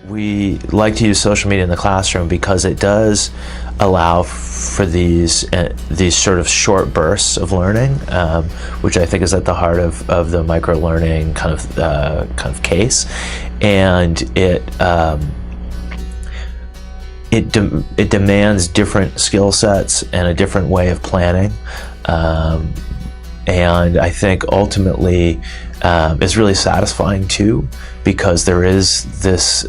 We like to use social media in the classroom because it does allow for these sort of short bursts of learning, which I think is at the heart of the microlearning kind of case, and it demands different skill sets and a different way of planning, and I think ultimately is really satisfying too, because there is this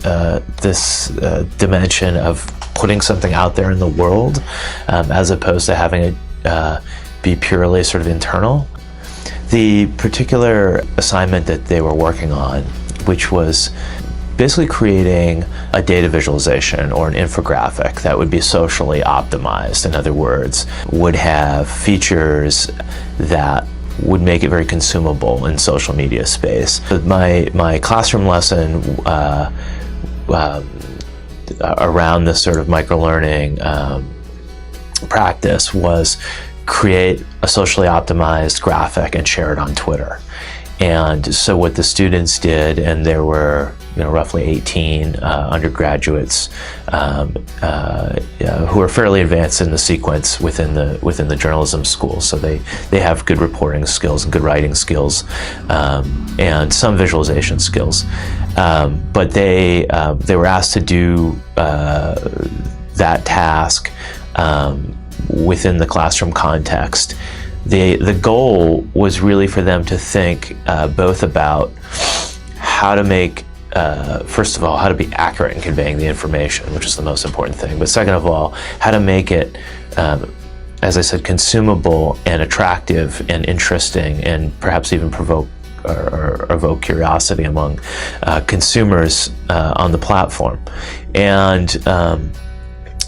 dimension of putting something out there in the world, as opposed to having it be purely sort of internal. The particular assignment that they were working on, which was basically creating a data visualization or an infographic that would be socially optimized. In other words, would have features that would make it very consumable in social media space. My classroom lesson around this sort of microlearning practice was create a socially optimized graphic and share it on Twitter. And so what the students did, and there were roughly 18 undergraduates who are fairly advanced in the sequence within the journalism school. So they have good reporting skills and good writing skills, and some visualization skills. But they were asked to do that task within the classroom context. The goal was really for them to think both about how to make, first of all, how to be accurate in conveying the information, which is the most important thing, but second of all, how to make it, as I said, consumable and attractive and interesting, and perhaps even provoke or evoke curiosity among consumers on the platform. And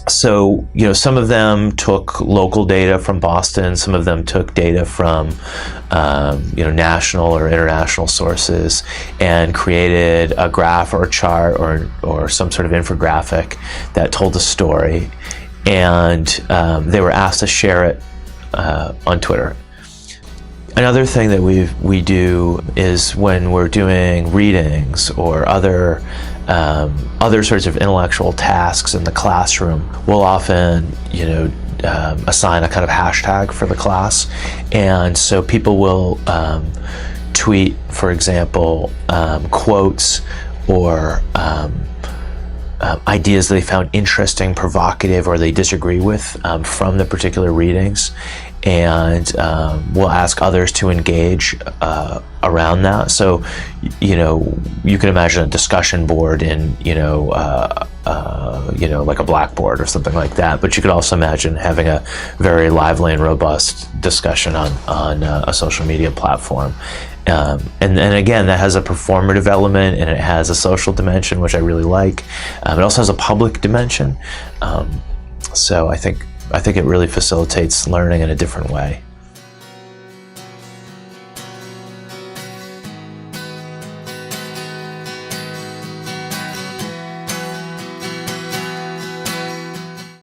so, some of them took local data from Boston, some of them took data from, national or international sources, and created a graph or a chart or some sort of infographic that told a story. And they were asked to share it on Twitter. Another thing that we do is when we're doing readings or other sorts of intellectual tasks in the classroom, we'll often, assign a kind of hashtag for the class. And so people will tweet, for example, quotes or ideas that they found interesting, provocative, or they disagree with from the particular readings. And we'll ask others to engage around that. So, you can imagine a discussion board in, like a Blackboard or something like that. But you could also imagine having a very lively and robust discussion on a social media platform. And again, that has a performative element and it has a social dimension, which I really like. It also has a public dimension. So I think it really facilitates learning in a different way.